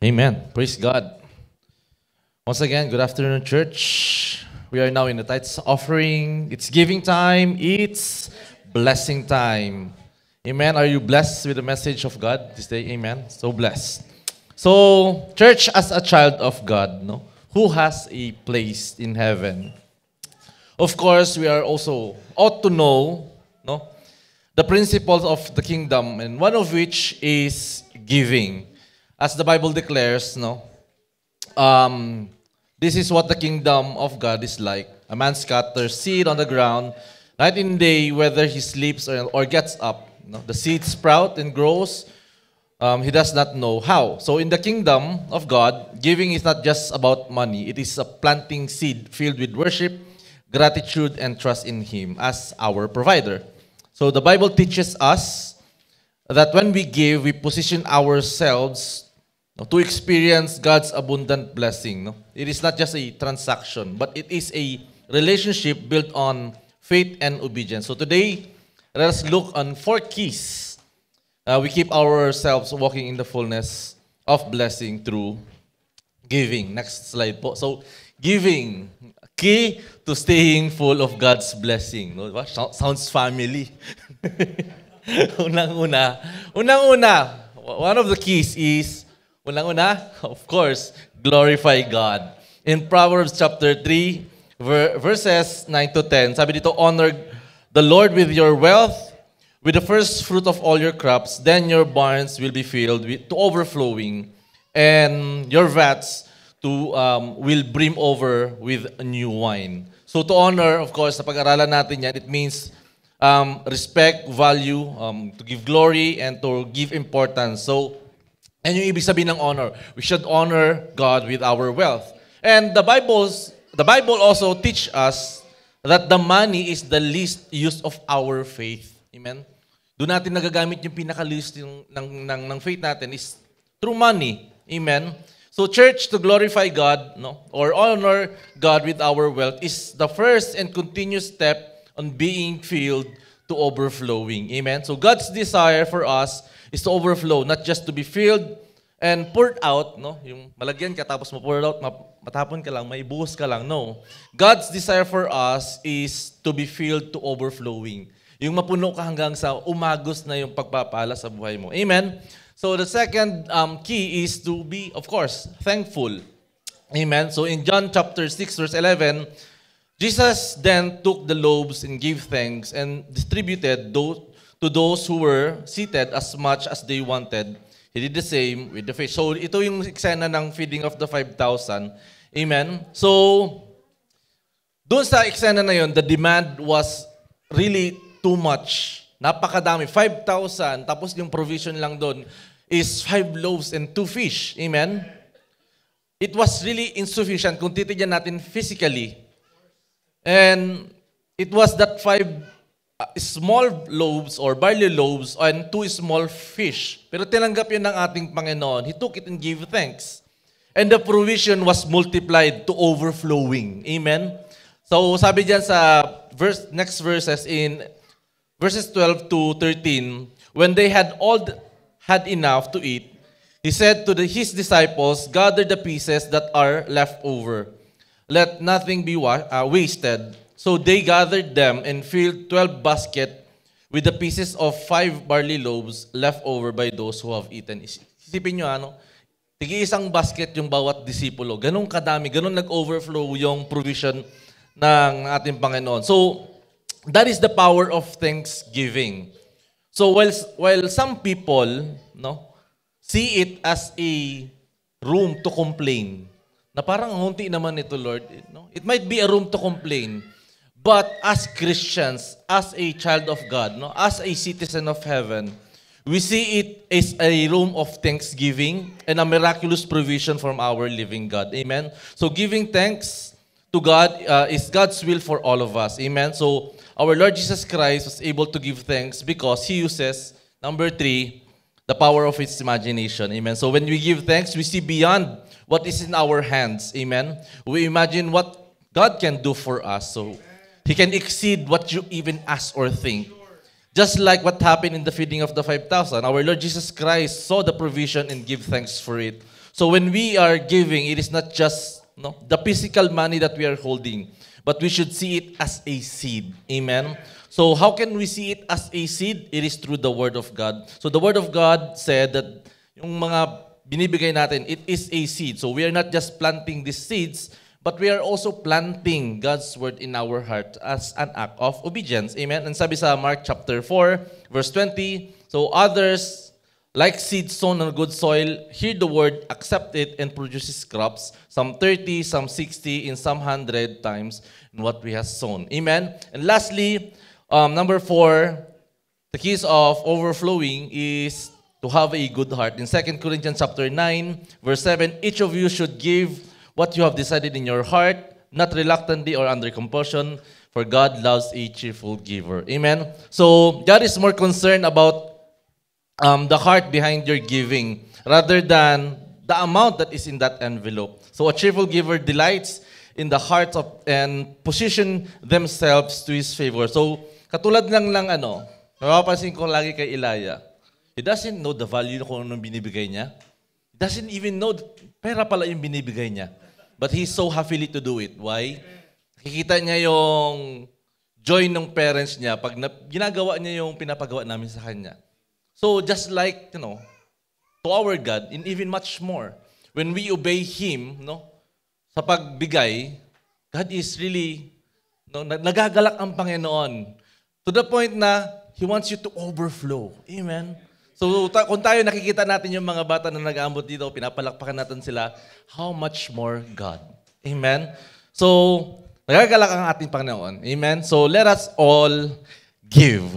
Amen. Praise God. Once again, good afternoon, church. We are now in the tithes offering. It's giving time. It's blessing time. Amen. Are you blessed with the message of God this day? Amen. So blessed. So, church, as a child of God, no, who has a place in heaven? Of course, we are also ought to know, no, the principles of the kingdom, and one of which is giving. As the Bible declares, no, this is what the kingdom of God is like. A man scatters seed on the ground, night and day, whether he sleeps or gets up. No, the seed sprout and grows. He does not know how. So in the kingdom of God, giving is not just about money. It is a planting seed filled with worship, gratitude, and trust in Him as our provider. So the Bible teaches us that when we give, we position ourselves to experience God's abundant blessing. No? It is not just a transaction, but it is a relationship built on faith and obedience. So today, let us look on 4 keys. We keep ourselves walking in the fullness of blessing through giving. Next slide po. So, giving, key to staying full of God's blessing. No? Sounds family. Unang-una, one of the keys is, of course, glorify God. In Proverbs chapter 3, verses 9 to 10, sabi dito, honor the Lord with your wealth, with the first fruit of all your crops, then your barns will be filled to overflowing, and your vats will brim over with new wine. So to honor, of course, sa pag-aralan natin yan, it means respect, value, to give glory, and to give importance. So, and yung ibig sabihin ng honor, we should honor God with our wealth. And the Bible also teach us that the money is the least use of our faith. Amen? Doon natin nagagamit yung pinaka-least ng faith natin is through money. Amen? So church, to glorify God, no, or honor God with our wealth is the first and continuous step on being filled to overflowing. Amen? So God's desire for us is to overflow, not just to be filled and poured out, no? Yung malagyan ka tapos ma-pour out, matapon ka lang, maibuhos ka lang. No. God's desire for us is to be filled to overflowing. Yung mapuno ka hanggang sa umagos na yung pagpapala sa buhay mo. Amen? So the second key is to be, of course, thankful. Amen? So in John chapter 6, verse 11, Jesus then took the loaves and gave thanks and distributed to those who were seated as much as they wanted. He did the same with the fish. So ito yung eksena ng feeding of the 5,000. Amen? So, doon sa eksena na yun, the demand was really too much. Napakadami. 5,000. Tapos yung provision lang doon is 5 loaves and 2 fish. Amen? It was really insufficient kung titignan natin physically. And it was that 5 small loaves or barley loaves and 2 small fish. Pero tinanggap yun ng ating Panginoon. He took it and gave thanks. And the provision was multiplied to overflowing. Amen? So sabi diyan sa next verses in verses 12 to 13, when they had had enough to eat, he said to his disciples, gather the pieces that are left over. Let nothing be wasted. So they gathered them and filled 12 baskets with the pieces of 5 barley loaves left over by those who have eaten. Isipin nyo, tigi-isang basket yung bawat disipulo. Ganun kadami, ganun nag-overflow yung provision ng ating Panginoon. So, that is the power of thanksgiving. So, while some people see it as a room to complain, na parang hunti naman ito, Lord. It might be a room to complain. But as Christians, as a child of God, as a citizen of heaven, we see it as a room of thanksgiving and a miraculous provision from our living God. Amen? So giving thanks to God is God's will for all of us. Amen? So our Lord Jesus Christ was able to give thanks because He uses, number 3, the power of His imagination. Amen? So when we give thanks, we see beyond what is in our hands. Amen? We imagine what God can do for us. So He can exceed what you even ask or think. Just like what happened in the feeding of the 5,000, our Lord Jesus Christ saw the provision and give thanks for it. So when we are giving, it is not just the physical money that we are holding, but we should see it as a seed. Amen? So how can we see it as a seed? It is through the Word of God. So the Word of God said that yung mga binibigay natin, it is a seed. So we are not just planting these seeds, but we are also planting God's Word in our heart as an act of obedience. Amen? And sabi sa Mark chapter 4, verse 20, so others, like seed sown on good soil, hear the Word, accept it, and produces crops, some 30, some 60, and some 100 times in what we have sown. Amen? And lastly, number 4, the keys of overflowing is to have a good heart. In 2 Corinthians chapter 9, verse 7, each of you should give what you have decided in your heart, not reluctantly or under compulsion, for God loves a cheerful giver. Amen? So, God is more concerned about the heart behind your giving rather than the amount that is in that envelope. So, a cheerful giver delights in the heart of and position themselves to His favor. So, katulad lang napapansin ko lagi kay Elijah, he doesn't know the value kung anong binibigay niya. He doesn't even know pera pala yung binibigay niya. But he's so happily to do it. Why? Nakikita niya yung joy ng parents niya pag ginagawa niya yung pinapagawa namin sa kanya. So just like, to our God, and even much more, when we obey Him, sa pagbigay, God is really, nagagalak ang Panginoon. To the point na He wants you to overflow. Amen? So kung tayo nakikita natin yung mga bata na nag-aambot dito, pinapalakpakan natin sila, how much more God? Amen? So, nagagalak ang ating Panginoon. Amen? So let us all give.